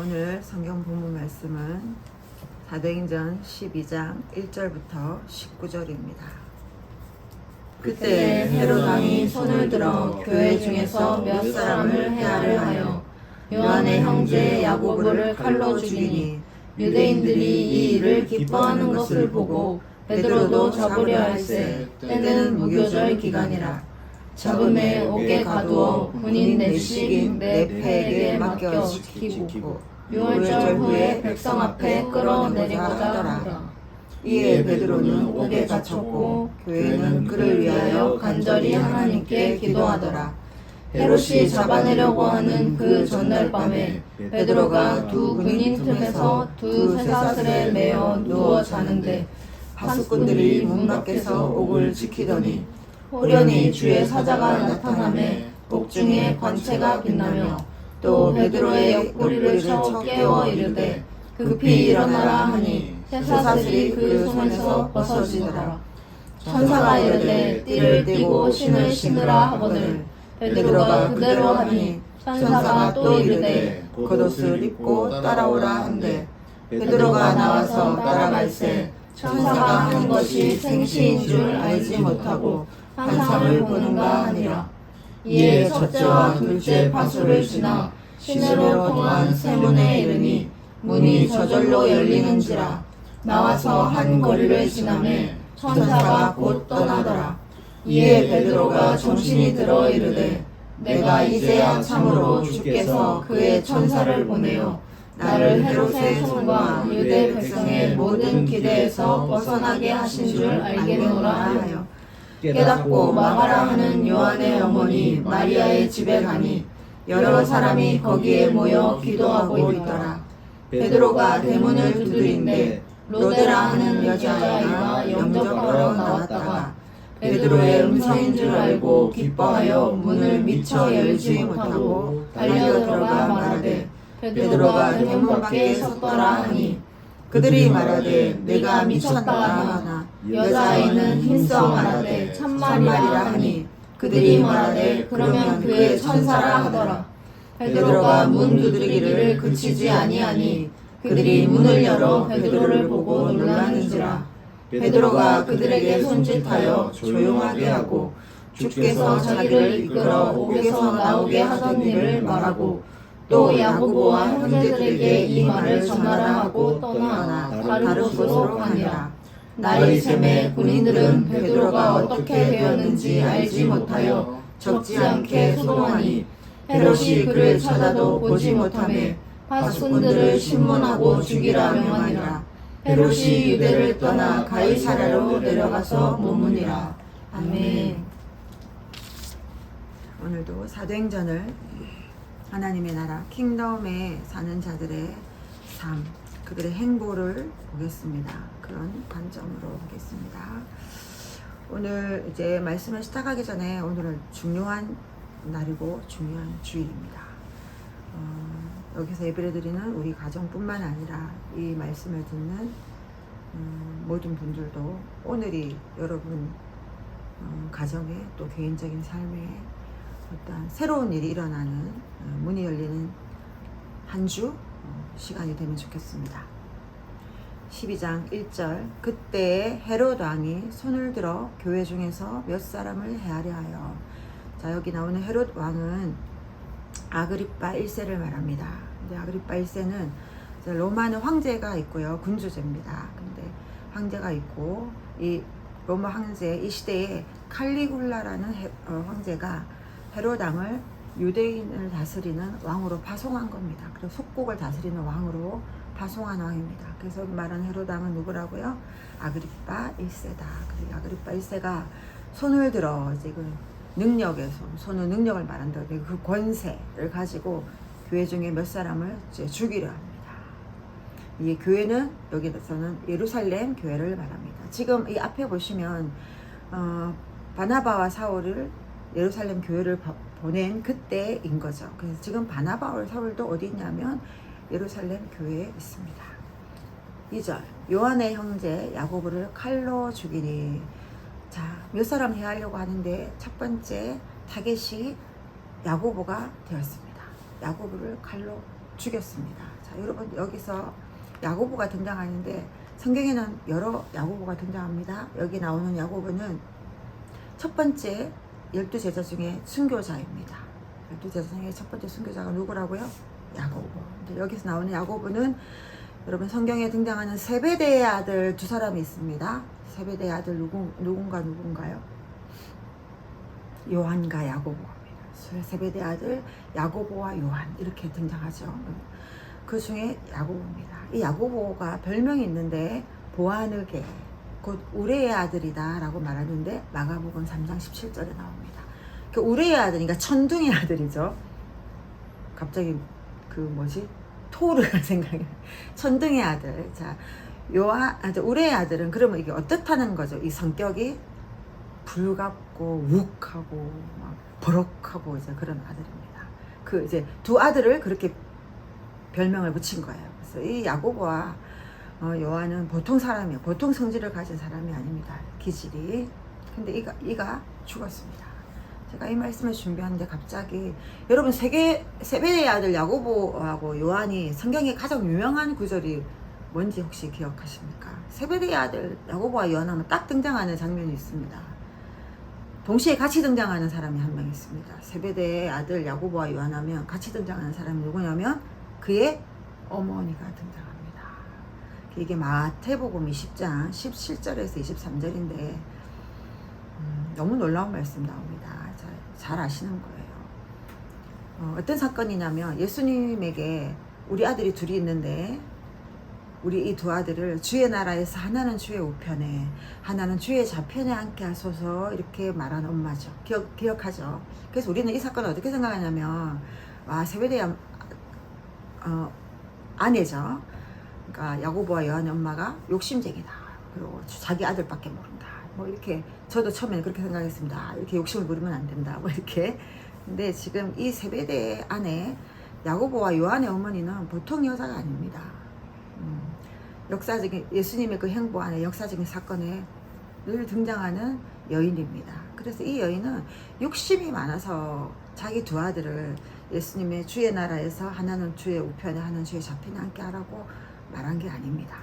오늘 성경 본문 말씀은 사도행전 12장 1절부터 19절입니다. 그때 헤롯 왕이 손을 들어 교회 중에서 몇 사람을 해하려 하여 요한의 형제 야고보를 칼로 죽이니 유대인들이 이 일을 기뻐하는 것을 보고 베드로도 잡으려 할세 때는 무교절 기간이라. 잡음에 옥에 가두어 군인 넷씩 내 패에게 맡겨 지키고 6월절 후에 백성 앞에 끌어내리고자 하더라. 이에 베드로는 옥에 갇혔고 교회는 그를 위하여 간절히 하나님께 기도하더라. 헤롯이 잡아내려고 하는 그 전날 밤에 베드로가 두 군인 틈에서 두 쇠사슬에 매어 누워 자는데 파수꾼들이 문 밖에서 옥을 지키더니 호련히 주의 사자가 나타나매 옥중에 관체가 빛나며 또 베드로의 옆구리를 쳐 깨워 이르되 급히 일어나라 하니 쇠사슬이 그 손에서 벗어지더라. 천사가 이르되 띠를 띠고 신을 신으라 하거늘 베드로가 그대로 하니 천사가 또 이르되 겉옷을 입고 따라오라 한대 베드로가 나와서 따라갈새 천사가 하는 것이 생시인 줄 알지 못하고 환상을 보는가 하니라. 이에 첫째와 둘째 파수를 지나 시내로 통한 세문에 이르니 문이 저절로 열리는지라. 나와서 한 거리를 지나매 천사가 곧 떠나더라. 이에 베드로가 정신이 들어 이르되 내가 이제야 참으로 주께서 그의 천사를 보내어 나를 헤롯의 손과 유대 백성의 모든 기대에서 벗어나게 하신 줄 알겠노라 하여 깨닫고 마가라 하는 요한의 어머니 마리아의 집에 가니 여러 사람이 거기에 모여 기도하고 있더라. 베드로가 대문을 두드린데 로데라 하는 여자아이가 영접하러 나왔다가 베드로의 음성인 줄 알고 기뻐하여 문을 미처 열지 못하고 달려들어가 말하되 베드로가 대문 밖에 섰더라 하니 그들이 말하되 내가 미쳤다 하나 여자아이는 힘써 말하되 참말이라 하니 그들이 말하되 그러면 그의 천사라 하더라. 베드로가 문 두드리기를 그치지 아니하니 그들이 문을 열어 베드로를 보고 놀라는지라. 베드로가 그들에게 손짓하여 조용하게 하고 주께서 자기를 이끌어 옥에서 나오게 하던 일을 말하고 또 야고보와 형제들에게 이 말을 전하라 하고 떠나 다른 곳으로 가니라. 날이 새매 군인들은 베드로가 어떻게 되었는지 알지 못하여 적지 않게 소동하니 헤롯이 그를 찾아도 보지 못하매 파수꾼들을 신문하고 죽이라 명하니라. 헤롯이 유대를 떠나 가이사랴로 내려가서 머무니라. 아멘. 오늘도 사도행전을 하나님의 나라 킹덤에 사는 자들의 삶, 그들의 행보를 보겠습니다. 그런 관점으로 보겠습니다. 오늘 이제 말씀을 시작하기 전에 오늘은 중요한 날이고 중요한 주일입니다. 여기서 예배를 드리는 우리 가정뿐만 아니라 이 말씀을 듣는 모든 분들도 오늘이 여러분 가정의 또 개인적인 삶에 어떤 새로운 일이 일어나는 문이 열리는 한 주 시간이 되면 좋겠습니다. 12장 1절 그때 헤롯 왕이 손을 들어 교회 중에서 몇 사람을 해하려 하여. 자, 여기 나오는 헤롯 왕은 아그리빠 1세를 말합니다. 근데 아그리빠 1세는 로마는 황제가 있고요. 군주제입니다. 근데 황제가 있고 이 로마 황제 이 시대에 칼리굴라라는 황제가 헤롯 왕을 유대인을 다스리는 왕으로 파송한 겁니다. 그래서 속국을 다스리는 왕으로 파송한 왕입니다. 그래서 여기 말하는 헤롯 왕은 누구라고요? 아그리빠 1세다. 그리고 아그리빠 1세가 손을 들어 이제 그 능력의 손은 능력을 말한다. 그 권세를 가지고 교회 중에 몇 사람을 이제 죽이려 합니다. 이 교회는 여기서는 예루살렘 교회를 말합니다. 지금 이 앞에 보시면 바나바와 사울을 예루살렘 교회를 보낸 그때인 거죠. 그래서 지금 바나바와 사울도 어디 있냐면 예루살렘 교회에 있습니다. 2절 요한의 형제 야고보를 칼로 죽이니. 자, 몇 사람 해하려고 하는데 첫 번째 타겟이 야고보가 되었습니다. 야고보를 칼로 죽였습니다. 자, 자, 여러분 여기서 야고보가 등장하는데 성경에는 여러 야고보가 등장합니다. 여기 나오는 야고보는 첫 번째 12제자 중에 순교자입니다. 12제자 중에 첫 번째 순교자가 누구라고요? 야고보. 근데 여기서 나오는 야고보는 여러분 성경에 등장하는 세베대의 아들 두 사람이 있습니다. 세베대의 아들 누군가요? 요한과 야고보입니다. 세베대의 아들 야고보와 요한 이렇게 등장하죠. 그 중에 야고보입니다. 이 야고보가 별명이 있는데 보아느게 곧 우레의 아들이다 라고 말하는데 마가복음 3장 17절에 나옵니다. 그 우레의 아들, 그러니까 천둥의 아들이죠. 갑자기 토르가 생각이 천둥의 아들. 자, 우레의 아들은 그러면 이게 어떻다는 거죠? 이 성격이 불같고 욱하고 막 버럭하고 이제 그런 아들입니다. 그 이제 두 아들을 그렇게 별명을 붙인 거예요. 그래서 이 야고보와 요한은 보통 사람이에요. 보통 성질을 가진 사람이 아닙니다. 기질이. 근데 이가 죽었습니다. 제가 이 말씀을 준비하는데 갑자기 여러분 세베대의 아들 야고보하고 요한이 성경에 가장 유명한 구절이 뭔지 혹시 기억하십니까? 세베대의 아들 야고보와 요한하면 딱 등장하는 장면이 있습니다. 동시에 같이 등장하는 사람이 한 명 있습니다. 세베대의 아들 야고보와 요한하면 같이 등장하는 사람이 누구냐면 그의 어머니가 등장합니다. 이게 마태복음 20장 17절에서 23절인데 너무 놀라운 말씀 나옵니다. 잘 아시는 거예요. 어떤 사건이냐면 예수님에게 우리 아들이 둘이 있는데 우리 이 두 아들을 주의 나라에서 하나는 주의 우편에 하나는 주의 좌편에 앉게 하소서 이렇게 말한 엄마죠. 기억하죠. 그래서 우리는 이 사건을 어떻게 생각하냐면 세베대의 아내죠. 그러니까 야고보와 요한의 엄마가 욕심쟁이다. 그리고 자기 아들밖에 모른다. 뭐 이렇게 저도 처음에는 그렇게 생각했습니다. 이렇게 욕심을 부리면 안 된다. 뭐 이렇게. 근데 지금 이 세베대의 아내 야고보와 요한의 어머니는 보통 여자가 아닙니다. 역사적인 예수님의 그 행보 안에 역사적인 사건에 늘 등장하는 여인입니다. 그래서 이 여인은 욕심이 많아서 자기 두 아들을 예수님의 주의 나라에서 하나는 주의 우편에 하나는 주의 좌편에 앉게 하라고 말한 게 아닙니다.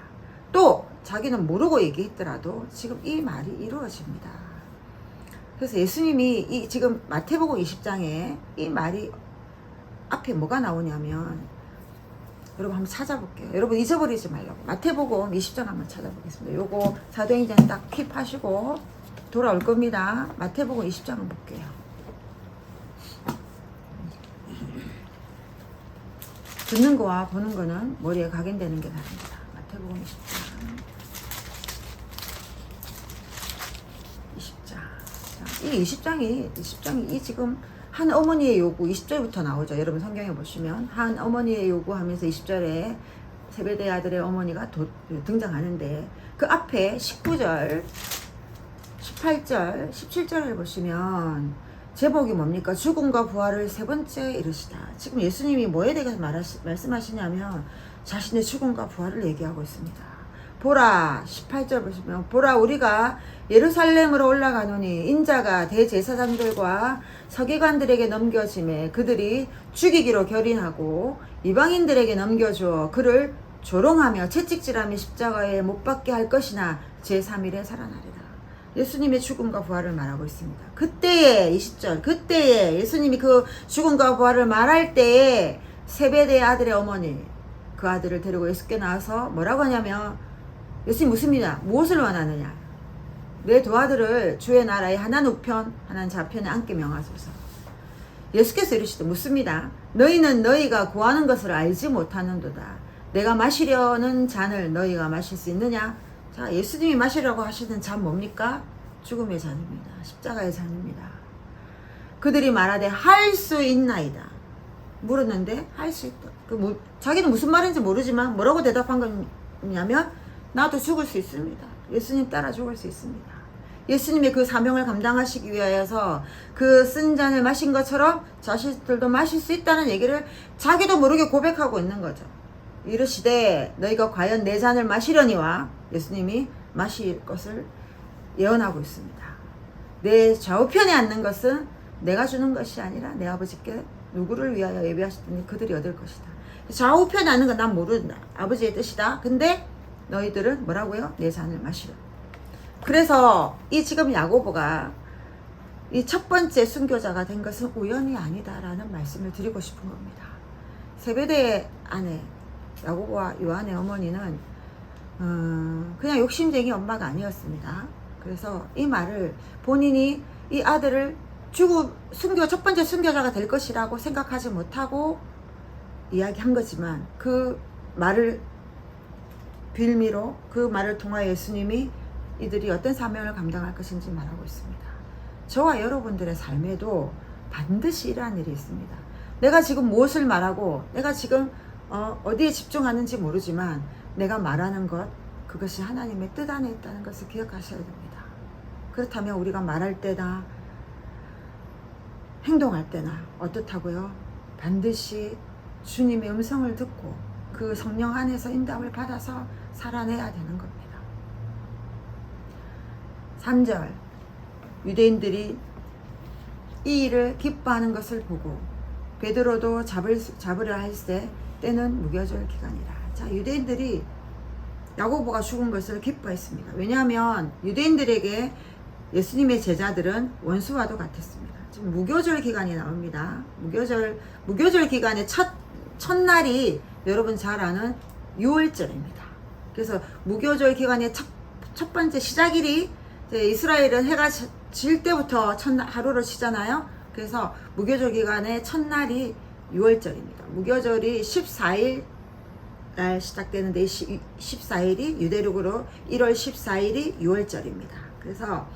또 자기는 모르고 얘기했더라도 지금 이 말이 이루어집니다. 그래서 예수님이 지금 마태복음 20장에 이 말이 앞에 뭐가 나오냐면 여러분 한번 찾아볼게요. 여러분 잊어버리지 말라고. 마태복음 20장 한번 찾아보겠습니다. 요거 사도행전 딱 킵하시고 돌아올 겁니다. 마태복음 20장 한번 볼게요. 듣는 거와 보는 거는 머리에 각인되는 게 다릅니다. 마태복음 20장. 자, 이 20장이 지금 한 어머니의 요구 20절부터 나오죠. 여러분 성경에 보시면 한 어머니의 요구하면서 20절에 세베대의 아들의 어머니가 등장하는데 그 앞에 19절, 18절, 17절을 보시면 제목이 뭡니까? 죽음과 부활을 세 번째 이르시다. 지금 예수님이 뭐에 대해서 말씀하시냐면 자신의 죽음과 부활을 얘기하고 있습니다. 보라 18절 보시면 보라 우리가 예루살렘으로 올라가노니 인자가 대제사장들과 서기관들에게 넘겨짐에 그들이 죽이기로 결의하고 이방인들에게 넘겨주어 그를 조롱하며 채찍질하며 십자가에 못 박게 할 것이나 제3일에 살아나리라. 예수님의 죽음과 부활을 말하고 있습니다. 그때에 20절 그때에 예수님이 그 죽음과 부활을 말할 때에 세베대의 아들의 어머니 그 아들을 데리고 예수께 나와서 뭐라고 하냐면 예수님 무엇을 원하느냐? 내 두 아들을 주의 나라에 하나는 우편 하나는 좌편에 앉게 명하소서. 예수께서 이르시되 묻습니다. 너희는 너희가 구하는 것을 알지 못하는도다. 내가 마시려는 잔을 너희가 마실 수 있느냐? 자, 예수님이 마시려고 하시는 잔 뭡니까? 죽음의 잔입니다. 십자가의 잔입니다. 그들이 말하되 할 수 있나이다. 물었는데 할 수 있다. 자기는 무슨 말인지 모르지만 뭐라고 대답한 거냐면 나도 죽을 수 있습니다. 예수님 따라 죽을 수 있습니다. 예수님의 그 사명을 감당하시기 위하여서 그 쓴 잔을 마신 것처럼 자신들도 마실 수 있다는 얘기를 자기도 모르게 고백하고 있는 거죠. 이르시되 너희가 과연 내 잔을 마시려니와 예수님이 마실 것을 예언하고 있습니다. 내 좌우편에 앉는 것은 내가 주는 것이 아니라 내 아버지께 누구를 위하여 예비하셨더니 그들이 얻을 것이다. 좌우편하는 건 난 모른다. 아버지의 뜻이다. 근데 너희들은 뭐라고요? 내 잔을 마시라. 그래서 이 지금 야고보가 이 첫 번째 순교자가 된 것은 우연이 아니다라는 말씀을 드리고 싶은 겁니다. 세베대의 아내 야고보와 요한의 어머니는 그냥 욕심쟁이 엄마가 아니었습니다. 그래서 이 말을 본인이 이 아들을 첫 번째 순교자가 될 것이라고 생각하지 못하고 이야기한 거지만 그 말을 빌미로 그 말을 통하여 예수님이 이들이 어떤 사명을 감당할 것인지 말하고 있습니다. 저와 여러분들의 삶에도 반드시 이러한 일이 있습니다. 내가 지금 무엇을 말하고 내가 지금 어디에 집중하는지 모르지만 내가 말하는 것 그것이 하나님의 뜻 안에 있다는 것을 기억하셔야 됩니다. 그렇다면 우리가 말할 때나 행동할 때나 어떻다고요? 반드시 주님의 음성을 듣고 그 성령 안에서 인도함을 받아서 살아내야 되는 겁니다. 3절 유대인들이 이 일을 기뻐하는 것을 보고 베드로도 잡으려 할세 때는 무교절 기간이라. 자, 유대인들이 야고보가 죽은 것을 기뻐했습니다. 왜냐하면 유대인들에게 예수님의 제자들은 원수와도 같았습니다. 지금 무교절 기간이 나옵니다. 무교절 기간의 첫날이 여러분 잘 아는 6월절입니다. 그래서 무교절 기간의 첫 번째 시작일이 이스라엘은 해가 질 때부터 하루를 치잖아요. 그래서 무교절 기간의 첫날이 6월절입니다. 무교절이 14일 날 시작되는데 14일이 유대륙으로 1월 14일이 6월절입니다. 그래서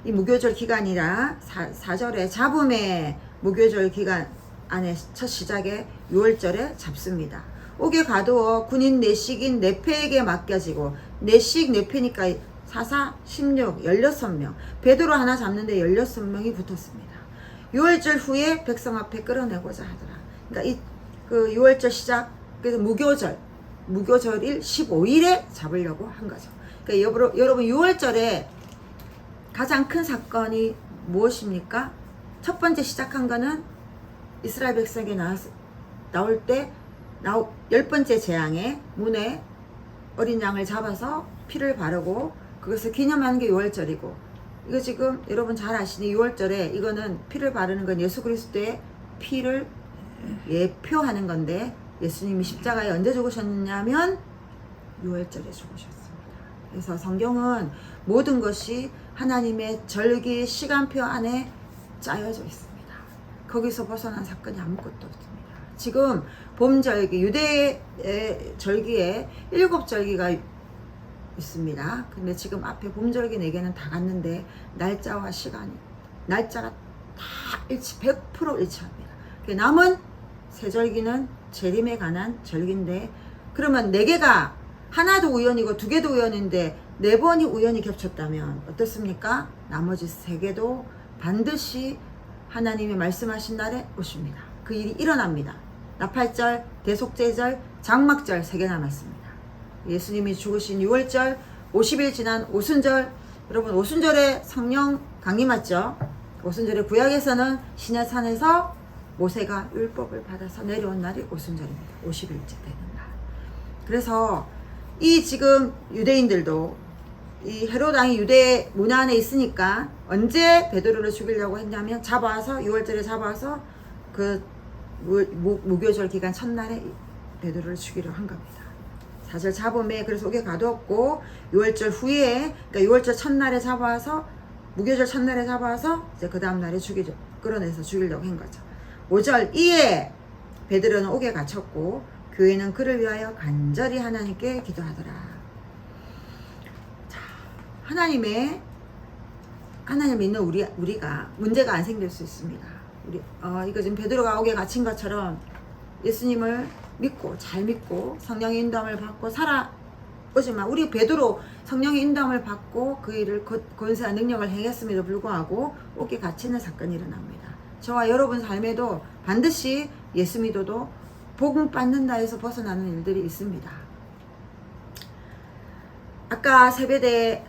이 무교절 기간이라 4절에 잡음의 무교절 기간 안에 첫 시작에 6월절에 잡습니다. 옥에 가두어 군인 내식인 네페에게 맡겨지고 내식 네페니까 4, 16, 16명 베드로 하나 잡는데 16명이 붙었습니다. 6월절 후에 백성 앞에 끌어내고자 하더라. 그러니까 그 6월절 시작 그래서 무교절일 15일에 잡으려고 한 거죠. 그러니까 여러분 6월절에 가장 큰 사건이 무엇입니까? 첫 번째 시작한 거는 이스라엘 백성이 나올 때 10번째 재앙에 문에 어린 양을 잡아서 피를 바르고 그것을 기념하는 게 6월절이고 이거 지금 여러분 잘 아시니 6월절에 이거는 피를 바르는 건 예수 그리스도의 피를 예표하는 건데 예수님이 십자가에 언제 죽으셨냐면 6월절에 죽으셨습니다. 그래서 성경은 모든 것이 하나님의 절기 시간표 안에 짜여져 있습니다. 거기서 벗어난 사건이 아무것도 없습니다. 지금 봄절기 유대의 절기에 7절기가 있습니다. 근데 지금 앞에 봄절기 4개는 다 갔는데 날짜와 시간이 날짜가 다 100% 일치합니다. 남은 세 절기는 재림에 관한 절기인데 그러면 4개가 하나도 우연이고 2개도 우연인데 4번이 우연히 겹쳤다면 어떻습니까? 나머지 3개도 반드시 하나님이 말씀하신 날에 오십니다. 그 일이 일어납니다. 나팔절, 대속제절, 장막절 3개 남았습니다. 예수님이 죽으신 6월절, 50일 지난 오순절, 여러분 오순절에 성령 강림했죠? 오순절에 구약에서는 시내산에서 모세가 율법을 받아서 내려온 날이 오순절입니다. 50일째 되는 날. 그래서 이 지금 유대인들도 이 헤롯 왕이 유대 문화 안에 있으니까 언제 베드로를 죽이려고 했냐면 6월절에 잡아서 그 무교절 기간 첫날에 베드로를 죽이려고 한 겁니다. 4절 잡음에 그래서 옥에 가두었고 6월절 후에 그러니까 6월절 첫날에 잡아서 무교절 첫날에 잡아서 이제 그 다음 날에 끌어내서 죽이려고 한 거죠. 5절 이에 베드로는 옥에 갇혔고 교회는 그를 위하여 간절히 하나님께 기도하더라. 자, 하나님을 믿는 우리가 문제가 안 생길 수 있습니다. 이거 지금 베드로가 옥에 갇힌 것처럼 예수님을 믿고 잘 믿고 성령의 인도함을 받고 살아오지만 우리 베드로 성령의 인도함을 받고 그 일을 권세한 능력을 행했음에도 불구하고 옥에 갇히는 사건이 일어납니다. 저와 여러분 삶에도 반드시 예수 믿어도 복음 받는다 해서 벗어나는 일들이 있습니다. 아까 세베대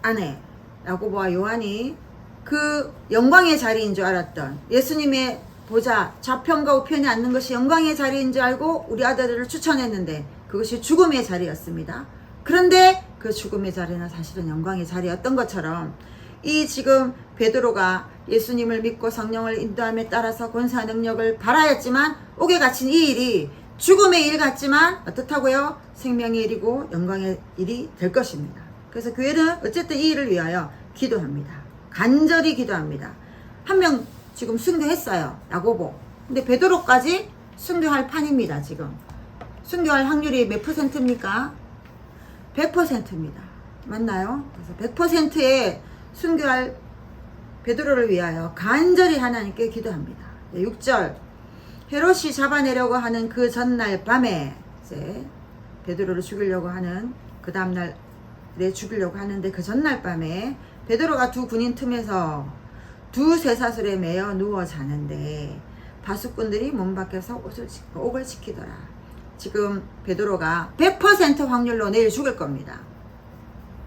아내 야고보와 요한이 그 영광의 자리인 줄 알았던 예수님의 보자, 좌편과 우편에 앉는 것이 영광의 자리인 줄 알고 우리 아들을 추천했는데 그것이 죽음의 자리였습니다. 그런데 그 죽음의 자리는 사실은 영광의 자리였던 것처럼 이 지금 베드로가 예수님을 믿고 성령을 인도함에 따라서 권세와 능력을 발하였지만 옥에 갇힌 이 일이 죽음의 일 같지만 어떻다고요? 생명의 일이고 영광의 일이 될 것입니다. 그래서 교회는 어쨌든 이 일을 위하여 기도합니다. 간절히 기도합니다. 한 명 지금 순교했어요. 야고보. 근데 베드로까지 순교할 판입니다. 지금 순교할 확률이 몇 %입니까? 100%입니다. 맞나요? 그래서 100%의 순교할 베드로를 위하여 간절히 하나님께 기도합니다. 6절 헤롯이 잡아내려고 하는 그 전날 밤에 이제 베드로를 죽이려고 하는 그 다음날에 죽이려고 하는데 그 전날 밤에 베드로가 두 군인 틈에서 두 쇠사슬에 매여 누워 자는데 바수꾼들이 문 밖에서 옥을 지키더라. 지금 베드로가 100% 확률로 내일 죽을 겁니다.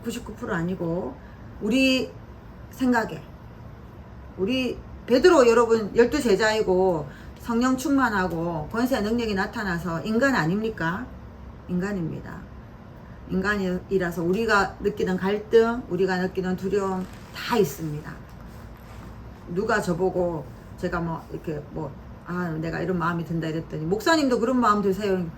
99% 아니고 우리 생각에 우리 베드로 여러분 12제자이고 성령 충만하고 권세 능력이 나타나서 인간 아닙니까? 인간입니다. 인간이라서 우리가 느끼는 갈등, 우리가 느끼는 두려움 다 있습니다. 누가 저보고 제가 뭐 이렇게 내가 이런 마음이 든다 이랬더니 목사님도 그런 마음 드세요.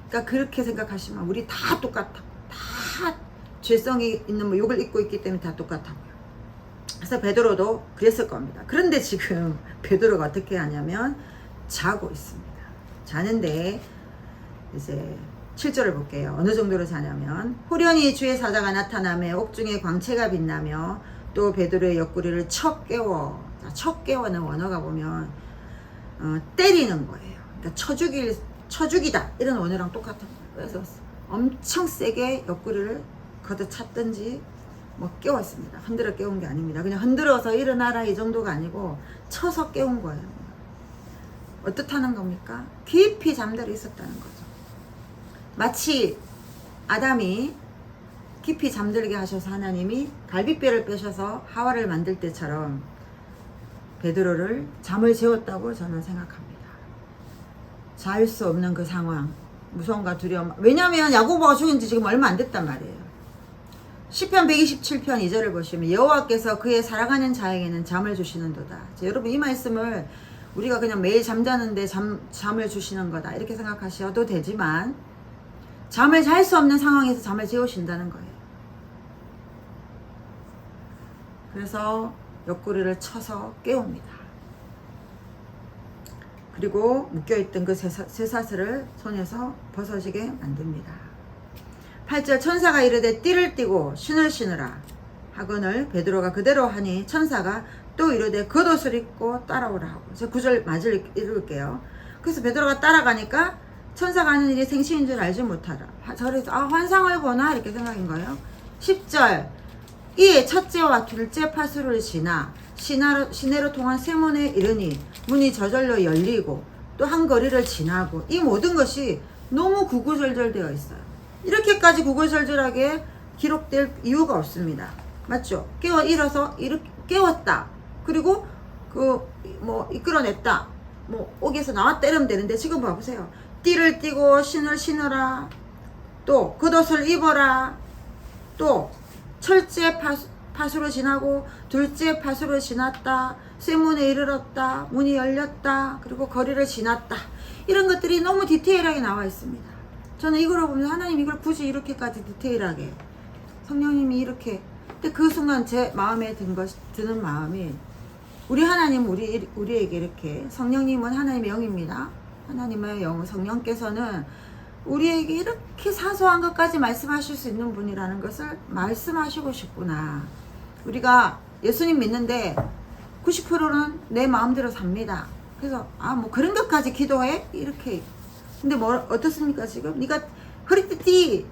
그러니까 그렇게 생각하시면 우리 다 똑같아. 다 죄성이 있는 욕을 입고 있기 때문에 다 똑같아요. 그래서 베드로도 그랬을 겁니다. 그런데 지금 베드로가 어떻게 하냐면 자고 있습니다. 자는데 이제 7절을 볼게요. 어느 정도로 자냐면 후련히 주의 사자가 나타나며 옥중에 광채가 빛나며 또 베드로의 옆구리를 척 깨워. 자, 척 깨워는 원어가 보면 때리는 거예요. 그러니까 쳐죽이다 이런 원어랑 똑같은 거예요. 그래서 엄청 세게 옆구리를 걷어찼든지 깨웠습니다. 흔들어 깨운 게 아닙니다. 그냥 흔들어서 일어나라 이 정도가 아니고 쳐서 깨운 거예요. 어떻다는 겁니까? 깊이 잠들어 있었다는 거죠. 마치 아담이 깊이 잠들게 하셔서 하나님이 갈비뼈를 빼셔서 하와를 만들 때처럼 베드로를 잠을 재웠다고 저는 생각합니다. 잘 수 없는 그 상황, 무서움과 두려움. 왜냐하면 야고보가 죽은 지 지금 얼마 안 됐단 말이에요. 시편 127편 2절을 보시면 여호와께서 그의 사랑하는 자에게는 잠을 주시는도다. 자, 여러분 이 말씀을 우리가 그냥 매일 잠자는데 잠을 주시는 거다 이렇게 생각하셔도 되지만 잠을 잘 수 없는 상황에서 잠을 재우신다는 거예요. 그래서 옆구리를 쳐서 깨웁니다. 그리고 묶여있던 그 쇠사슬을 손에서 벗어지게 만듭니다. 8절 천사가 이르되 띠를 띠고 신을 신으라 하거늘 베드로가 그대로 하니 천사가 또 이르되 겉옷을 입고 따라오라 하고. 제가 9절 맞을 읽을게요. 그래서 베드로가 따라가니까 천사가 하는 일이 생신인 줄 알지 못하라. 저래서 환상을 보나 이렇게 생각인 거예요. 10절 이에 첫째와 둘째 파수를 지나 시내로 통한 세문에 이르니 문이 저절로 열리고 또 한 거리를 지나고 이 모든 것이 너무 구구절절 되어 있어요. 이렇게까지 구구절절하게 기록될 이유가 없습니다. 맞죠? 일어서 깨웠다. 그리고 이끌어냈다. 옥에서 나왔다 이러면 되는데 지금 봐보세요. 띠를 띠고 신을 신어라. 또 겉옷을 입어라. 또 첫째 파수로 지나고 둘째 파수로 지났다. 쇠문에 이르렀다. 문이 열렸다. 그리고 거리를 지났다. 이런 것들이 너무 디테일하게 나와 있습니다. 저는 이걸 보면서 하나님 이걸 굳이 이렇게까지 디테일하게 성령님이 이렇게. 근데 그 순간 제 마음에 드는 마음이 우리 하나님 우리에게 이렇게 성령님은 하나님의 영입니다. 하나님의 영 성령께서는 우리에게 이렇게 사소한 것까지 말씀하실 수 있는 분이라는 것을 말씀하시고 싶구나. 우리가 예수님 믿는데 90%는 내 마음대로 삽니다. 그래서 그런 것까지 기도해? 이렇게. 근데 어떻습니까 지금? 네가 허리띠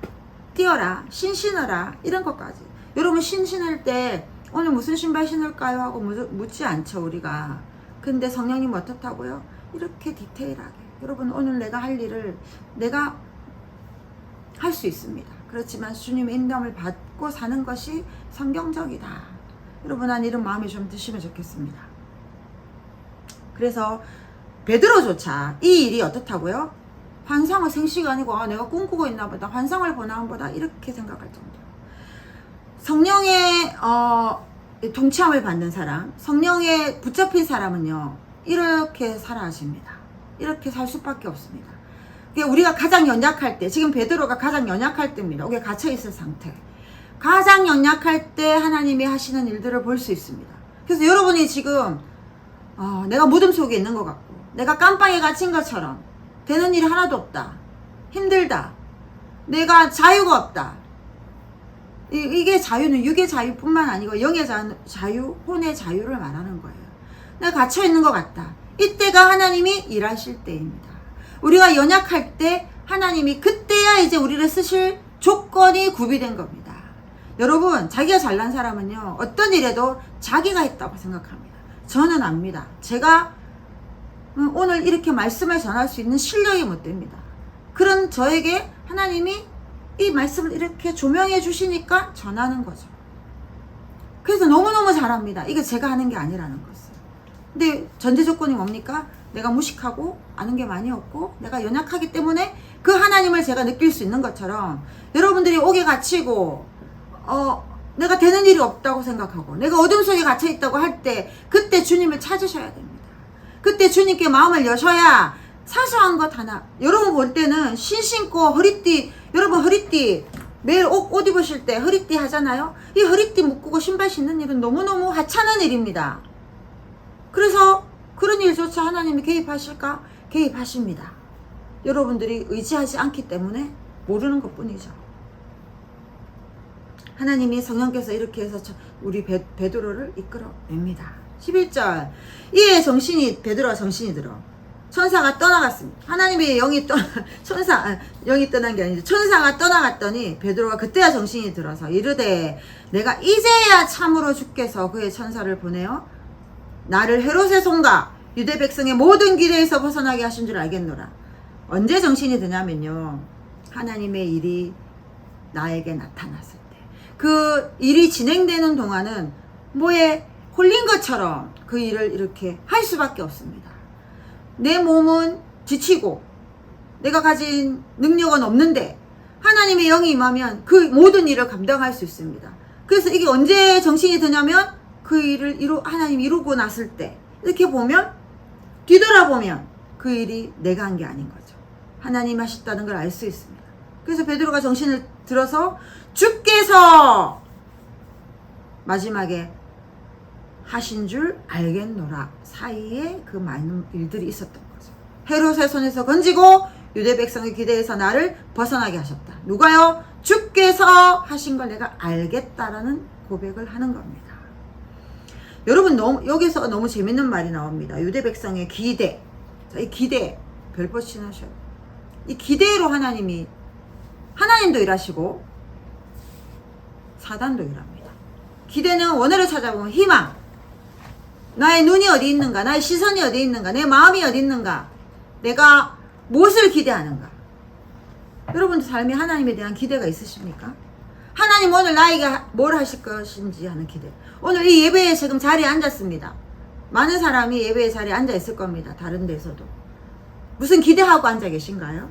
띄어라. 신어라. 이런 것까지. 여러분 신을 때 오늘 무슨 신발 신을까요? 하고 묻지 않죠 우리가. 근데 성령님 어떻다고요? 이렇게 디테일하게. 여러분 오늘 내가 할 일을 내가 할 수 있습니다. 그렇지만 주님의 인도함을 받고 사는 것이 성경적이다. 여러분 난 이런 마음이 좀 드시면 좋겠습니다. 그래서 베드로조차 이 일이 어떻다고요? 환상의 생시가 아니고 내가 꿈꾸고 있나 보다, 환상을 보나 보다, 이렇게 생각할 정도. 성령의 통치함을 받는 사람, 성령에 붙잡힌 사람은요, 이렇게 살아가십니다. 이렇게 살 수밖에 없습니다. 우리가 가장 연약할 때, 지금 베드로가 가장 연약할 때입니다. 우리가 갇혀있을 상태. 가장 연약할 때 하나님이 하시는 일들을 볼 수 있습니다. 그래서 여러분이 지금 내가 무덤 속에 있는 것 같고, 내가 깜빵에 갇힌 것처럼 되는 일이 하나도 없다, 힘들다, 내가 자유가 없다. 이게 자유는 육의 자유뿐만 아니고 영의 자유, 혼의 자유를 말하는 거예요. 내가 갇혀있는 것 같다. 이때가 하나님이 일하실 때입니다. 우리가 연약할 때 하나님이 그때야 이제 우리를 쓰실 조건이 구비된 겁니다. 여러분, 자기가 잘난 사람은요, 어떤 일에도 자기가 했다고 생각합니다. 저는 압니다. 제가 오늘 이렇게 말씀을 전할 수 있는 실력이 못 됩니다. 그런 저에게 하나님이 이 말씀을 이렇게 조명해 주시니까 전하는 거죠. 그래서 너무너무 잘합니다. 이게 제가 하는 게 아니라는 것을. 근데 전제 조건이 뭡니까? 내가 무식하고 아는 게 많이 없고 내가 연약하기 때문에 그 하나님을 제가 느낄 수 있는 것처럼, 여러분들이 옥에 갇히고 내가 되는 일이 없다고 생각하고 내가 어둠 속에 갇혀 있다고 할 때, 그때 주님을 찾으셔야 됩니다. 그때 주님께 마음을 여셔야 사소한 것 하나, 여러분 볼 때는 신고 허리띠, 여러분 허리띠 매일 옷 입으실 때 허리띠 하잖아요. 이 허리띠 묶고 신발 신는 일은 너무너무 하찮은 일입니다. 그래서 그런 일조차 하나님이 개입하실까? 개입하십니다. 여러분들이 의지하지 않기 때문에 모르는 것 뿐이죠. 하나님이 성령께서 이렇게 해서 우리 베드로를 이끌어냅니다. 11절, 이에 베드로가 정신이 들어 천사가 떠나갔습니다. 하나님의 영이 영이 떠난 게 아니죠. 천사가 떠나갔더니 베드로가 그때야 정신이 들어서 이르되, 내가 이제야 참으로 주께서 그의 천사를 보내어 나를 헤롯의 손과 유대 백성의 모든 기대에서 벗어나게 하신 줄 알겠노라. 언제 정신이 드냐면요, 하나님의 일이 나에게 나타났을 때, 그 일이 진행되는 동안은 뭐에 홀린 것처럼 그 일을 이렇게 할 수밖에 없습니다. 내 몸은 지치고 내가 가진 능력은 없는데 하나님의 영이 임하면 그 모든 일을 감당할 수 있습니다. 그래서 이게 언제 정신이 드냐면 그 일을 하나님이 이루고 났을 때, 이렇게 보면, 뒤돌아보면 그 일이 내가 한 게 아닌 거죠. 하나님이 하셨다는 걸 알 수 있습니다. 그래서 베드로가 정신을 들어서 주께서 마지막에 하신 줄 알겠노라 사이에 그 많은 일들이 있었던 거죠. 헤롯의 손에서 건지고 유대 백성의 기대에서 나를 벗어나게 하셨다. 누가요? 주께서 하신 걸 내가 알겠다라는 고백을 하는 겁니다. 여러분, 여기서 너무 재밌는 말이 나옵니다. 유대 백성의 기대. 자, 이 기대 별빛이 나셔요. 이 기대로 하나님도 일하시고 사단도 일합니다. 기대는 원어를 찾아보면 희망, 나의 눈이 어디 있는가, 나의 시선이 어디 있는가, 내 마음이 어디 있는가, 내가 무엇을 기대하는가. 여러분들 삶에 하나님에 대한 기대가 있으십니까? 하나님 오늘 나에게 뭘 하실 것인지 하는 기대. 오늘 이 예배에 지금 자리에 앉았습니다. 많은 사람이 예배의 자리에 앉아 있을 겁니다. 다른 데서도. 무슨 기대하고 앉아 계신가요?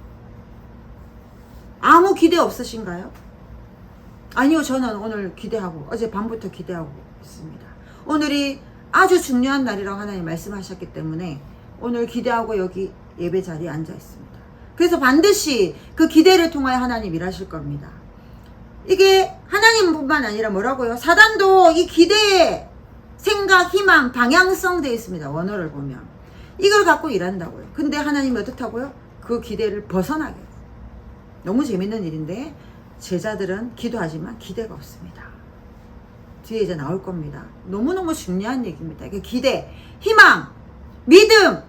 아무 기대 없으신가요? 아니요, 저는 오늘 기대하고, 어제 밤부터 기대하고 있습니다. 오늘이 아주 중요한 날이라고 하나님 말씀하셨기 때문에 오늘 기대하고 여기 예배 자리에 앉아 있습니다. 그래서 반드시 그 기대를 통하여 하나님 일하실 겁니다. 이게 하나님뿐만 아니라 뭐라고요? 사단도 이 기대에 생각, 희망, 방향성 되어 있습니다. 원어를 보면. 이걸 갖고 일한다고요. 근데 하나님이 어떻다고요? 그 기대를 벗어나게 해요. 너무 재밌는 일인데 제자들은 기도하지만 기대가 없습니다. 뒤에 이제 나올 겁니다. 너무너무 중요한 얘기입니다. 이게 기대, 희망, 믿음.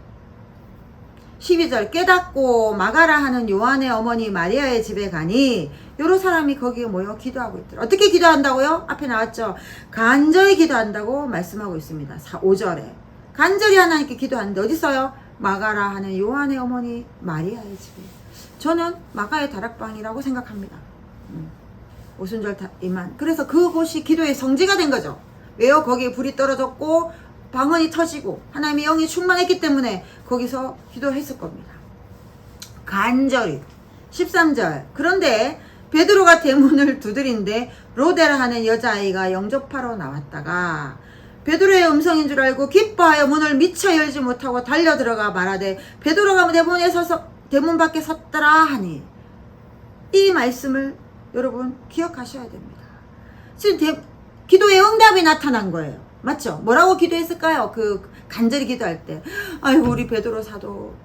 12절, 깨닫고 마가라 하는 요한의 어머니 마리아의 집에 가니 여러 사람이 거기에 모여 기도하고 있더라. 어떻게 기도한다고요? 앞에 나왔죠. 간절히 기도한다고 말씀하고 있습니다. 5절에 간절히 하나님께 기도하는데 어디 있어요? 마가라 하는 요한의 어머니 마리아의 집에. 저는 마가의 다락방이라고 생각합니다. 오순절 이만. 그래서 그곳이 기도의 성지가 된 거죠. 왜요? 거기에 불이 떨어졌고 방언이 터지고 하나님의 영이 충만했기 때문에 거기서 기도했을 겁니다. 간절히. 13절. 그런데 베드로가 대문을 두드린데 로데라 하는 여자아이가 영접하러 나왔다가 베드로의 음성인 줄 알고 기뻐하여 문을 미처 열지 못하고 달려들어가 말하되 베드로가 대문에 서서 대문 밖에 섰더라 하니, 이 말씀을 여러분 기억하셔야 됩니다. 지금 기도의 응답이 나타난 거예요. 맞죠? 뭐라고 기도했을까요? 그 간절히 기도할 때, 아이고 우리 베드로 사도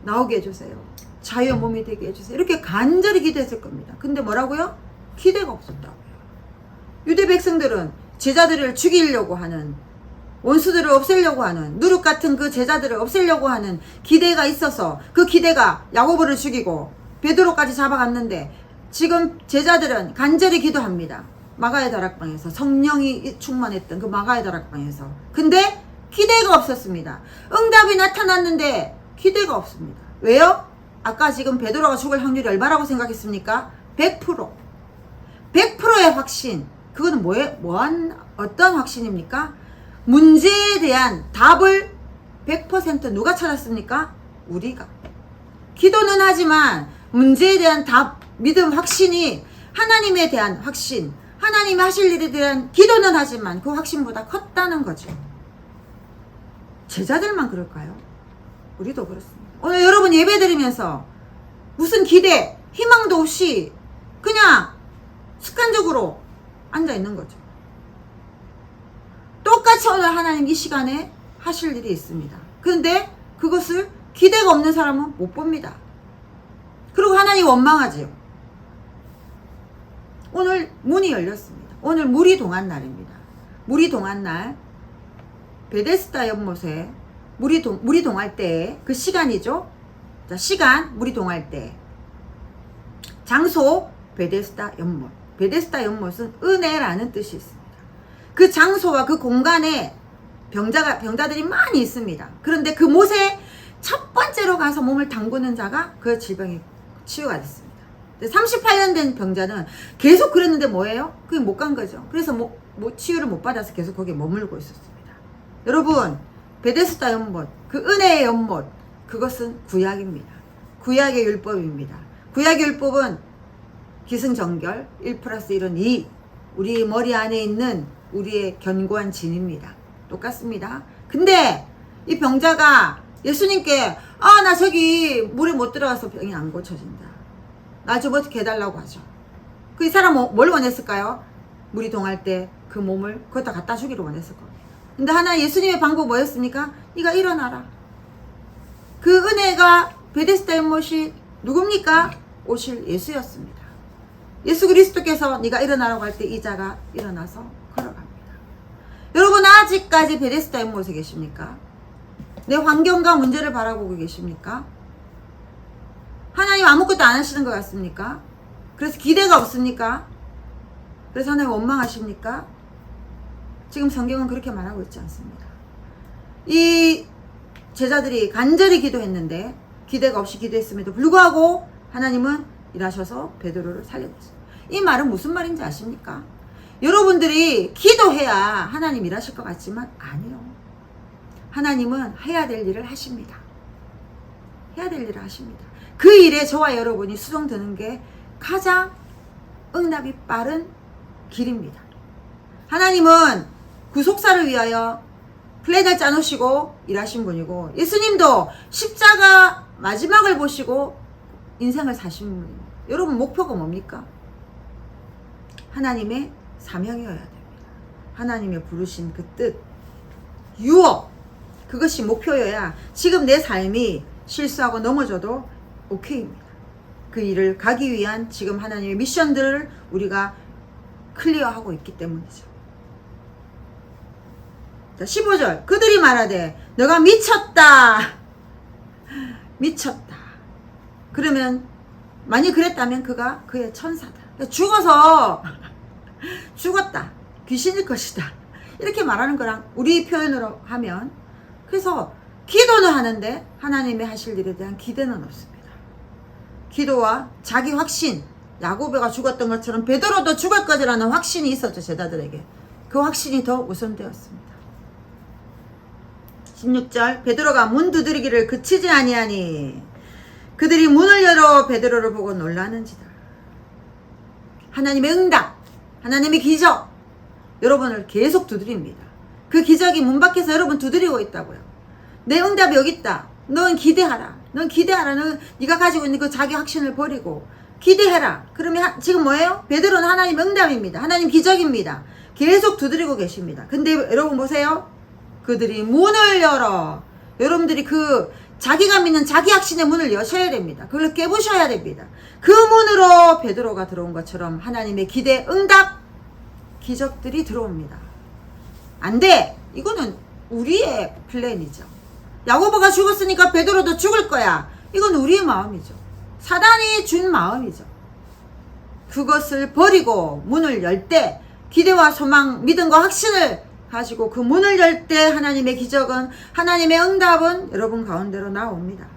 나오게 해주세요. 자유의 몸이 되게 해주세요. 이렇게 간절히 기도했을 겁니다. 근데 뭐라고요? 기대가 없었다고요. 유대 백성들은 제자들을 죽이려고 하는, 원수들을 없애려고 하는, 누룩 같은 그 제자들을 없애려고 하는 기대가 있어서 그 기대가 야고보를 죽이고 베드로까지 잡아갔는데, 지금 제자들은 간절히 기도합니다. 마가의 다락방에서, 성령이 충만했던 그 마가의 다락방에서. 근데 기대가 없었습니다. 응답이 나타났는데 기대가 없습니다. 왜요? 아까 지금 베드로가 죽을 확률이 얼마라고 생각했습니까? 100%. 100%의 확신. 그거는 어떤 확신입니까? 문제에 대한 답을 100% 누가 찾았습니까? 우리가. 기도는 하지만 문제에 대한 답, 믿음, 확신이, 하나님에 대한 확신, 하나님이 하실 일에 대한 기도는 하지만 그 확신보다 컸다는 거죠. 제자들만 그럴까요? 우리도 그렇습니다. 오늘 여러분 예배 드리면서 무슨 기대, 희망도 없이 그냥 습관적으로 앉아 있는 거죠. 똑같이 오늘 하나님 이 시간에 하실 일이 있습니다. 그런데 그것을 기대가 없는 사람은 못 봅니다. 그리고 하나님 원망하지요. 오늘 문이 열렸습니다. 오늘 물이 동한 날입니다. 물이 동한 날, 베데스다 연못에 물이 동할 때 그 시간이죠. 자, 시간, 물이 동할 때. 장소, 베데스다 연못. 베데스다 연못은 은혜라는 뜻이 있습니다. 그 장소와 그 공간에 병자들이 많이 있습니다. 그런데 그 못에 첫 번째로 가서 몸을 담그는 자가 그 질병이 치유가 됐습니다. 38년 된 병자는 계속 그랬는데 뭐예요? 그게 못 간 거죠. 그래서 치유를 못 받아서 계속 거기에 머물고 있었습니다. 여러분, 베데스다 연못, 그 은혜의 연못, 그것은 구약입니다. 구약의 율법입니다. 구약의 율법은 기승전결 1+1은 2, 우리 머리 안에 있는 우리의 견고한 진입니다. 똑같습니다. 근데 이 병자가 예수님께 나 저기 물에 못 들어가서 병이 안 고쳐진다, 나 좀 어떻게 해달라고 하죠. 그 이 사람 뭘 원했을까요? 물이 동할 때 그 몸을 거기다 갖다 주기를 원했을 겁니다. 근데 하나 예수님의 방법 뭐였습니까? 네가 일어나라. 그 은혜가 베데스다 연못이 누굽니까? 오실 예수였습니다. 예수 그리스도께서 네가 일어나라고 할 때 이 자가 일어나서 걸어갑니다. 여러분, 아직까지 베데스다 연못에 계십니까? 내 환경과 문제를 바라보고 계십니까? 하나님 아무것도 안 하시는 것 같습니까? 그래서 기대가 없습니까? 그래서 하나님 원망하십니까? 지금 성경은 그렇게 말하고 있지 않습니다. 이 제자들이 간절히 기도했는데 기대가 없이 기도했음에도 불구하고 하나님은 일하셔서 베드로를 살려냈어요. 이 말은 무슨 말인지 아십니까? 여러분들이 기도해야 하나님 일하실 것 같지만 아니요. 하나님은 해야 될 일을 하십니다. 해야 될 일을 하십니다. 그 일에 저와 여러분이 수정되는 게 가장 응답이 빠른 길입니다. 하나님은 구속사를 위하여 플랜을 짜놓으시고 일하신 분이고, 예수님도 십자가 마지막을 보시고 인생을 사신 분입니다. 여러분, 목표가 뭡니까? 하나님의 사명이어야 됩니다. 하나님의 부르신 그 뜻, 유업, 그것이 목표여야 지금 내 삶이 실수하고 넘어져도 오케이입니다. 그 일을 가기 위한 지금 하나님의 미션들을 우리가 클리어하고 있기 때문이죠. 자, 15절. 그들이 말하되 너가 미쳤다. 미쳤다. 그러면 만약 그랬다면 그가 그의 천사다. 죽어서 죽었다. 귀신일 것이다. 이렇게 말하는 거랑 우리 표현으로 하면, 그래서 기도는 하는데 하나님의 하실 일에 대한 기대는 없습니다. 기도와 자기 확신, 야고보가 죽었던 것처럼 베드로도 죽을 거라는 확신이 있었죠. 제자들에게 그 확신이 더 우선되었습니다. 16절 베드로가 문 두드리기를 그치지 아니하니 그들이 문을 열어 베드로를 보고 놀라는지다. 하나님의 응답, 하나님의 기적 여러분을 계속 두드립니다. 그 기적이 문 밖에서 여러분 두드리고 있다고요. 내 응답이 여기 있다. 넌 기대하라. 넌 기대하라. 넌 네가 가지고 있는 그 자기 확신을 버리고 기대해라. 그러면 지금 뭐예요? 베드로는 하나님 응답입니다. 하나님 기적입니다. 계속 두드리고 계십니다. 근데 여러분 보세요. 그들이 문을 열어. 여러분들이 그 자기가 믿는 자기 확신의 문을 여셔야 됩니다. 그걸 깨부셔야 됩니다. 그 문으로 베드로가 들어온 것처럼 하나님의 기대, 응답, 기적들이 들어옵니다. 안 돼! 이거는 우리의 플랜이죠. 야고보가 죽었으니까 베드로도 죽을 거야. 이건 우리의 마음이죠. 사단이 준 마음이죠. 그것을 버리고 문을 열 때 기대와 소망, 믿음과 확신을 가지고 그 문을 열 때 하나님의 기적은, 하나님의 응답은 여러분 가운데로 나옵니다.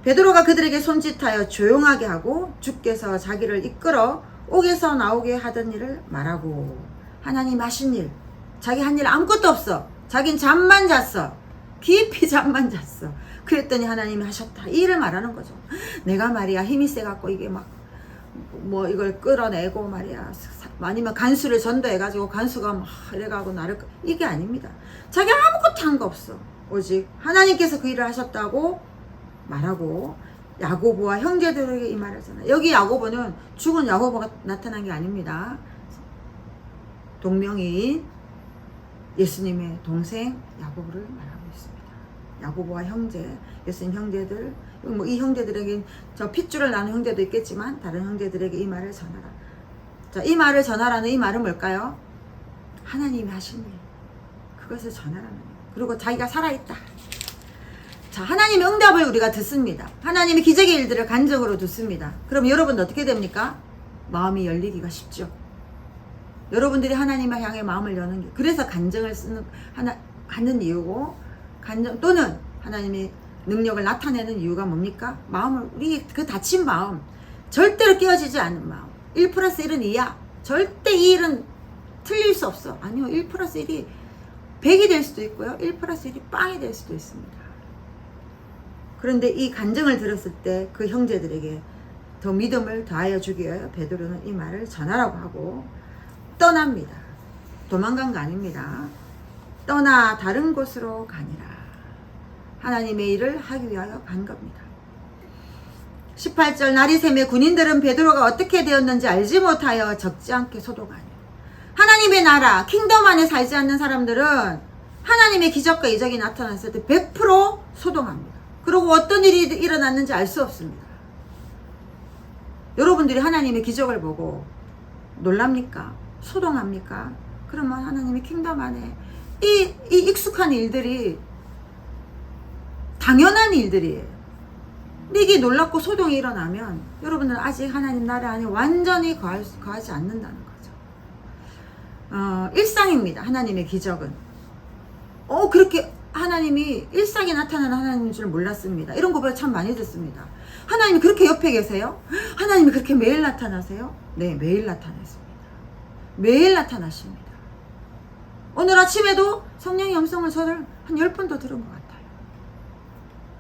베드로가 그들에게 손짓하여 조용하게 하고 주께서 자기를 이끌어 옥에서 나오게 하던 일을 말하고, 하나님 하신 일, 자기 한 일 아무것도 없어. 자긴 잠만 잤어. 깊이 잠만 잤어. 그랬더니 하나님이 하셨다. 이 일을 말하는 거죠. 내가 말이야 힘이 세갖고 이게 막 뭐 이걸 끌어내고 말이야 아니면 간수를 전도해가지고 간수가 막 이래가고 나를 이게 아닙니다. 자기 아무것도 한 거 없어. 오직 하나님께서 그 일을 하셨다고 말하고 야고보와 형제들에게 이 말을 하잖아요. 여기 야고보는 죽은 야고보가 나타난 게 아닙니다. 동명이인 예수님의 동생 야고보를 말하고 있습니다. 야고보와 형제, 예수님 형제들, 뭐 이 형제들에게 저 핏줄을 나눈 형제도 있겠지만 다른 형제들에게 이 말을 전하라. 자, 이 말을 전하라는 이 말은 뭘까요? 하나님이 하신 일, 그것을 전하라는 일. 그리고 자기가 살아있다. 자, 하나님의 응답을 우리가 듣습니다. 하나님의 기적의 일들을 간증으로 듣습니다. 그럼 여러분도 어떻게 됩니까? 마음이 열리기가 쉽죠. 여러분들이 하나님을 향해 마음을 여는 게, 그래서 간증을 하는 이유고, 간증 또는 하나님의 능력을 나타내는 이유가 뭡니까? 마음을, 우리 그 다친 마음, 절대로 깨어지지 않는 마음. 1+1은 2야. 절대 이 일은 틀릴 수 없어. 아니요, 1+1이 100이 될 수도 있고요, 1+1이 빵이 될 수도 있습니다. 그런데 이 간증을 들었을 때 그 형제들에게 더 믿음을 더하여 주기 위하여 베드로는 이 말을 전하라고 하고 떠납니다. 도망간 거 아닙니다. 떠나 다른 곳으로 가니라. 하나님의 일을 하기 위하여 간 겁니다. 18절 날이 새매 군인들은 베드로가 어떻게 되었는지 알지 못하여 적지 않게 소동하니. 하나님의 나라, 킹덤 안에 살지 않는 사람들은 하나님의 기적과 이적이 나타났을 때 100% 소동합니다. 그리고 어떤 일이 일어났는지 알 수 없습니다. 여러분들이 하나님의 기적을 보고 놀랍니까? 소동합니까? 그러면 하나님의 킹덤 안에 이 익숙한 일들이 당연한 일들이에요. 근데 이게 놀랍고 소동이 일어나면 여러분들은 아직 하나님 나라 안에 완전히 거하지 않는다는 거죠. 일상입니다. 하나님의 기적은. 그렇게 하나님이 일상에 나타나는 하나님인 줄 몰랐습니다. 이런 거보다 참 많이 듣습니다. 하나님이 그렇게 옆에 계세요? 하나님이 그렇게 매일 나타나세요? 네, 매일 나타났습니다. 매일 나타나십니다. 오늘 아침에도 성령의 음성을 저를 한 10번 더 들은 것 같아요.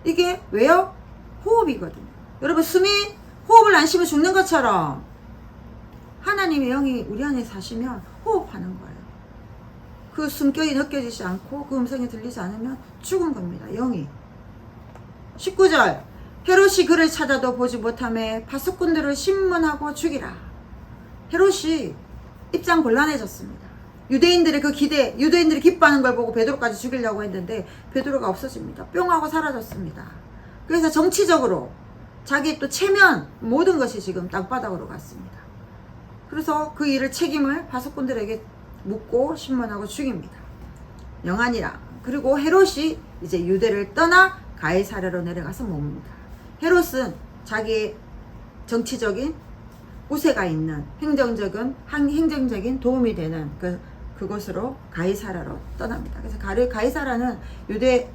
이게 왜요? 호흡이거든요. 여러분, 숨이 호흡을 안 쉬면 죽는 것처럼 하나님의 영이 우리 안에 사시면 호흡하는 거예요. 그 숨결이 느껴지지 않고 그 음성이 들리지 않으면 죽은 겁니다. 영이. 19절 헤롯이 그를 찾아도 보지 못하며 파수꾼들을 신문하고 죽이라. 헤롯이 입장 곤란해졌습니다. 유대인들의 그 기대, 유대인들이 기뻐하는 걸 보고 베드로까지 죽이려고 했는데 베드로가 없어집니다. 뿅 하고 사라졌습니다. 그래서 정치적으로 자기 또 체면 모든 것이 지금 땅바닥으로 갔습니다. 그래서 그 일을 책임을 파수꾼들에게 묻고 신문하고 죽입니다. 영안이라. 그리고 헤롯이 이제 유대를 떠나 가이사랴로 내려가서 몹니다. 헤롯은 자기의 정치적인 우세가 있는 행정적인 도움이 되는 그곳으로 가이사랴로 떠납니다. 그래서 가이사랴는 유대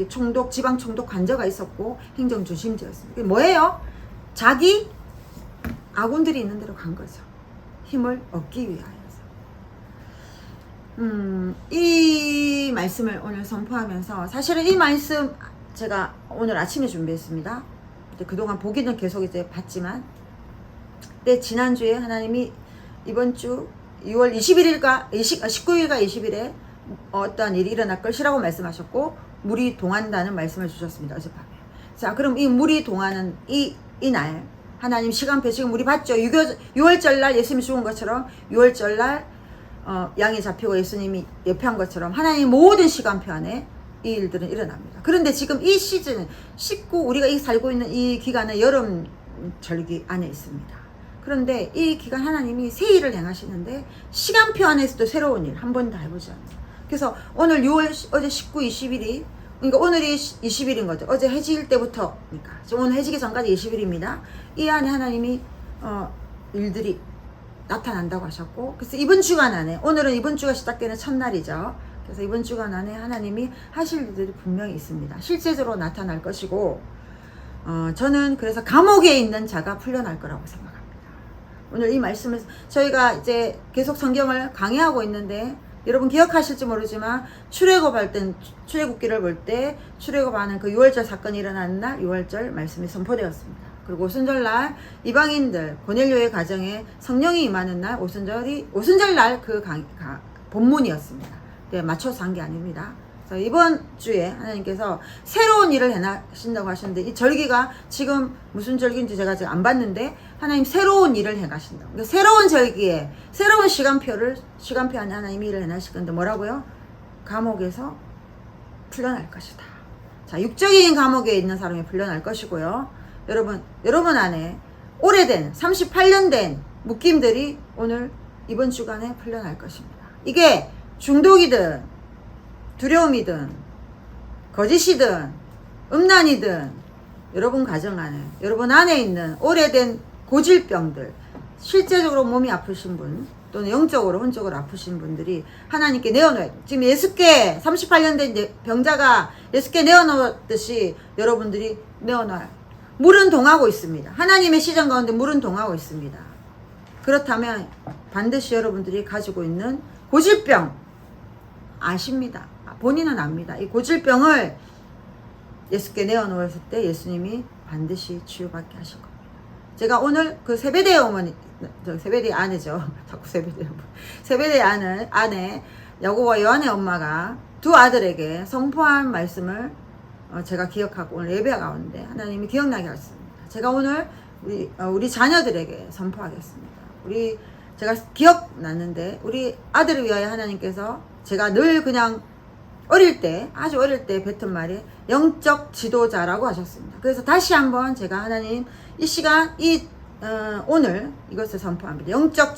총독, 지방 총독 관저가 있었고 행정 중심지였습니다. 그게 뭐예요? 자기 아군들이 있는 데로 간 거죠. 힘을 얻기 위하여서. 이 말씀을 오늘 선포하면서 사실은 이 말씀 제가 오늘 아침에 준비했습니다. 그동안 보기는 계속 이제 봤지만 지난주에 하나님이 이번 주 2월 21일과 19일과 20일에 어떠한 일이 일어날 것이라고 말씀하셨고 물이 동한다는 말씀을 주셨습니다. 어젯밤에. 자, 그럼 이 물이 동하는 이날 하나님 시간표 지금 우리 봤죠? 6월절 날 예수님이 죽은 것처럼 6월절 날 양이 잡히고 예수님이 예표한 것처럼 하나님 모든 시간표 안에 이 일들은 일어납니다. 그런데 지금 이 시즌은 우리가 살고 있는 이 기간은 여름 절기 안에 있습니다. 그런데 이 기간 하나님이 새 일을 행하시는데 시간표 안에서도 새로운 일 한 번도 해보지 않아요. 그래서 오늘 6월 어제 19, 20일이 그러니까 오늘이 20일인 거죠. 어제 해질 때부터니까 오늘 해지기 전까지 20일입니다. 이 안에 하나님이 일들이 나타난다고 하셨고 그래서 이번 주간 안에 오늘은 이번 주가 시작되는 첫날이죠. 그래서 이번 주간 안에 하나님이 하실 일들이 분명히 있습니다. 실제적으로 나타날 것이고 저는 그래서 감옥에 있는 자가 풀려날 거라고 생각합니다. 오늘 이 말씀을 저희가 이제 계속 성경을 강의하고 있는데 여러분 기억하실지 모르지만 출애굽기를 볼 때 출애굽하는 그 6월절 사건이 일어나는 날 6월절 말씀이 선포되었습니다. 그리고 오순절날 이방인들 고넬료의 가정에 성령이 임하는 날 오순절날 그 본문이었습니다. 네, 맞춰서 한 게 아닙니다. 그래서 이번 주에 하나님께서 새로운 일을 해나신다고 하셨는데 이 절기가 지금 무슨 절기인지 제가 지금 안 봤는데 하나님 새로운 일을 해가신다고. 그러니까 새로운 절기에 새로운 시간표 안에 하나님이 일을 해나실 건데 뭐라고요? 감옥에서 풀려날 것이다. 자, 육적인 감옥에 있는 사람이 풀려날 것이고요. 여러분 안에 오래된 38년 된 묶임들이 오늘 이번 주간에 풀려날 것입니다. 이게 중독이든 두려움이든 거짓이든 음란이든 여러분 가정 안에 여러분 안에 있는 오래된 고질병들 실제적으로 몸이 아프신 분 또는 영적으로 혼적으로 아프신 분들이 하나님께 내어놓아요. 지금 6개 38년 된 병자가 6개 내어놓았듯이 여러분들이 내어놔요. 물은 동하고 있습니다. 하나님의 시전 가운데 물은 동하고 있습니다. 그렇다면 반드시 여러분들이 가지고 있는 고질병 아십니다. 본인은 압니다. 이 고질병을 예수께 내어놓았을 때 예수님이 반드시 치유받게 하실 겁니다. 제가 오늘 그 세베대의 어머니, 세베대의 아내죠. 자꾸 세베대의 아내 야고보와 요한의 엄마가 두 아들에게 선포한 말씀을 제가 기억하고 오늘 예배 가운데 하나님이 기억나게 하셨습니다. 제가 오늘 우리 자녀들에게 선포하겠습니다. 제가 기억났는데 우리 아들을 위하여 하나님께서 제가 늘 그냥 아주 어릴 때 뱉은 말이 영적 지도자라고 하셨습니다. 그래서 다시 한번 제가 하나님 이 시간 오늘 이것을 선포합니다. 영적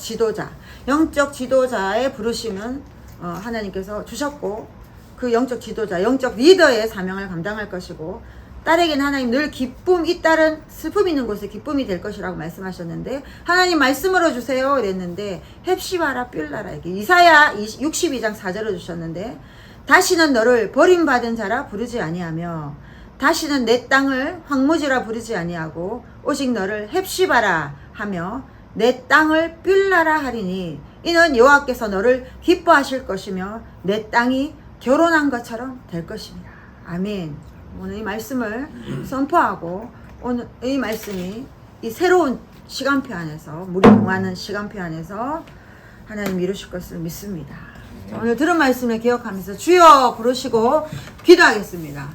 지도자의 부르심은 하나님께서 주셨고 그 영적 지도자, 영적 리더의 사명을 감당할 것이고 딸에게는 하나님 늘 이 딸은 슬픔이 있는 곳에 기쁨이 될 것이라고 말씀하셨는데 하나님 말씀으로 주세요 이랬는데 헵시바라 뷸라라 이렇게 이사야 62장 4절을 주셨는데 다시는 너를 버림받은 자라 부르지 아니하며 다시는 내 땅을 황무지라 부르지 아니하고 오직 너를 헵시바라 하며 내 땅을 뷸라라 하리니 이는 여호와께서 너를 기뻐하실 것이며 내 땅이 결혼한 것처럼 될 것입니다. 아멘. 오늘 이 말씀을 선포하고 오늘 이 말씀이 이 새로운 시간표 안에서 물이 동하는 시간표 안에서 하나님 이루실 것을 믿습니다. 자, 오늘 들은 말씀을 기억하면서 주여 부르시고 기도하겠습니다.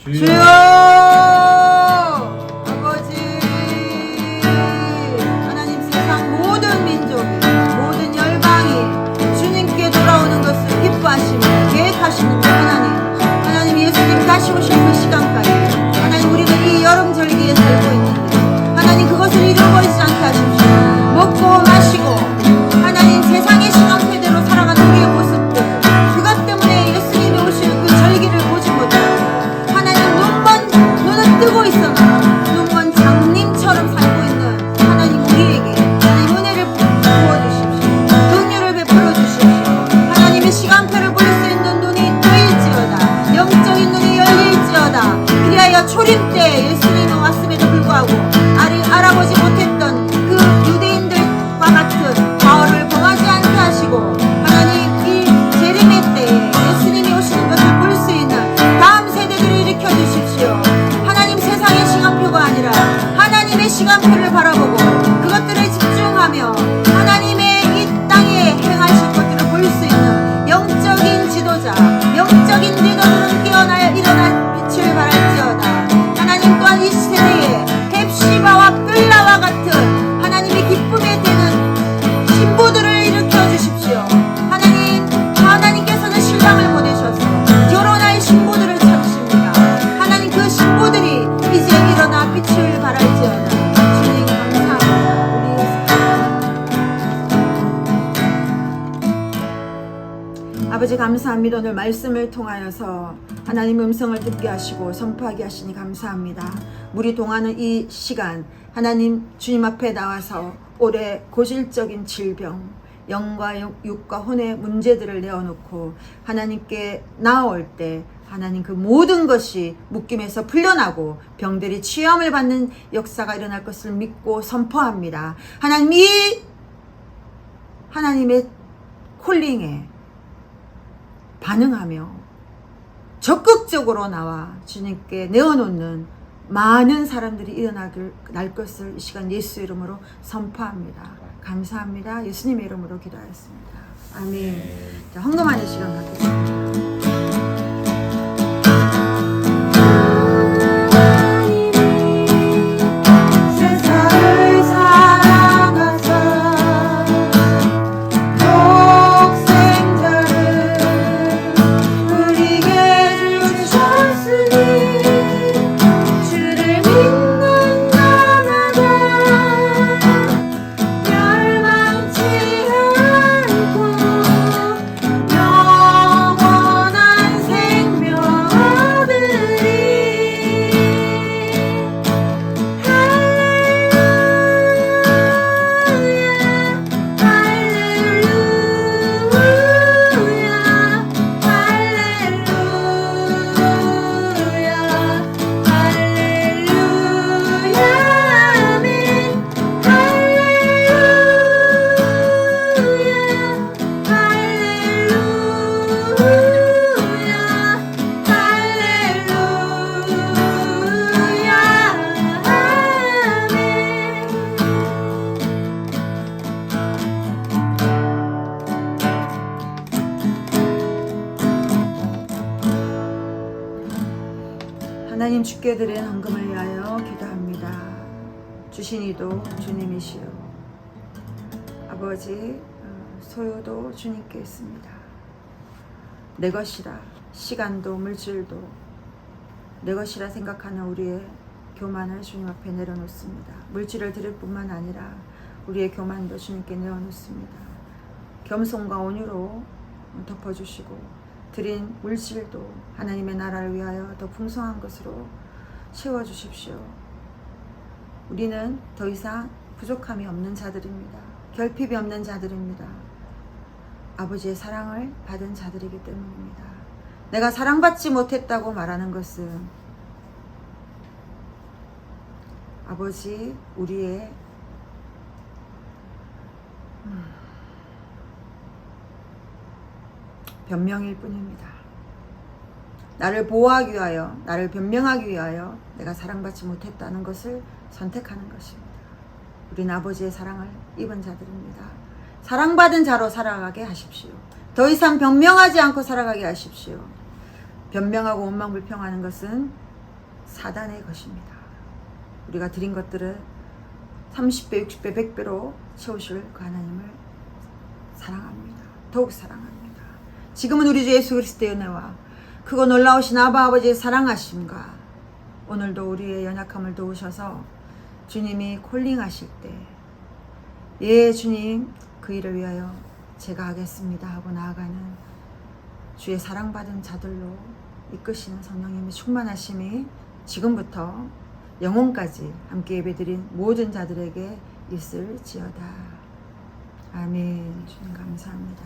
주여 아버지 하나님 세상 모든 민족이 모든 열방이 주님께 돌아오는 것을 기뻐하시며 계획하시는 하나님 예수님 다시 오실 그 시간까지 하나님 우리가 이 여름 절기에 살고 있는데 하나님 그것을 잃어버리지 않게 하십시오. 먹고 마시고 하나님 세상의 시간표대로 살아가는 우리의 모습들 그것 때문에 예수님이 오시는 그 절기를 보지 못하고 하나님 눈은 뜨고 있어도 양표를 바라보고 그것들을 집중하며 하나님의 이 땅에 행하실 것들을 볼 수 있는 영적인 지도자, 영적인 리더들은 깨어나야 일어날 빛을 발할지어다. 하나님 또한 이 세대에 헵시바와 뿔라와 같은 하나님의 기쁨에 되는 신부들을 일으켜 주십시오. 하나님께서는 신랑을 보내셔서 결혼할 신부들을 찾으십니다. 하나님 그 신부들이 이제 일어나 빛을 발할지어다. 주님 감사합니다. 우리 아버지 감사합니다. 오늘 말씀을 통하여서 하나님 음성을 듣게 하시고 선포하게 하시니 감사합니다. 우리 동안은 이 시간 하나님 주님 앞에 나와서 올해 고질적인 질병, 영과 육과 혼의 문제들을 내어놓고 하나님께 나올 때 하나님 그 모든 것이 묶임에서 풀려나고 병들이 치유함을 받는 역사가 일어날 것을 믿고 선포합니다. 하나님 이 하나님의 콜링에 반응하며 적극적으로 나와 주님께 내어놓는 많은 사람들이 일어날 것을 이 시간 예수 이름으로 선포합니다. 감사합니다. 예수님의 이름으로 기도하였습니다. 아멘. 자, 헌금하는 시간 갖겠습니다. 하나님 주께 드린 헌금을 위하여 기도합니다. 주신 이도 주님이시요 아버지 소유도 주님께 있습니다. 내 것이라 시간도 물질도 내 것이라 생각하는 우리의 교만을 주님 앞에 내려놓습니다. 물질을 드릴 뿐만 아니라 우리의 교만도 주님께 내어놓습니다. 겸손과 온유로 덮어주시고 드린 물질도 하나님의 나라를 위하여 더 풍성한 것으로 채워주십시오. 우리는 더 이상 부족함이 없는 자들입니다. 결핍이 없는 자들입니다. 아버지의 사랑을 받은 자들이기 때문입니다. 내가 사랑받지 못했다고 말하는 것은 아버지 우리의 변명일 뿐입니다. 나를 보호하기 위하여, 나를 변명하기 위하여 내가 사랑받지 못했다는 것을 선택하는 것입니다. 우린 아버지의 사랑을 입은 자들입니다. 사랑받은 자로 살아가게 하십시오. 더 이상 변명하지 않고 살아가게 하십시오. 변명하고 원망불평하는 것은 사단의 것입니다. 우리가 드린 것들을 30배, 60배, 100배로 채우실 그 하나님을 사랑합니다. 더욱 사랑합니다. 지금은 우리 주 예수 그리스도의 은혜와 크고 놀라우신 아버지의 사랑하심과 오늘도 우리의 연약함을 도우셔서 주님이 콜링하실 때 예 주님 그 일을 위하여 제가 하겠습니다 하고 나아가는 주의 사랑받은 자들로 이끄시는 성령님의 충만하심이 지금부터 영혼까지 함께 예배드린 모든 자들에게 있을지어다. 아멘. 주님 감사합니다.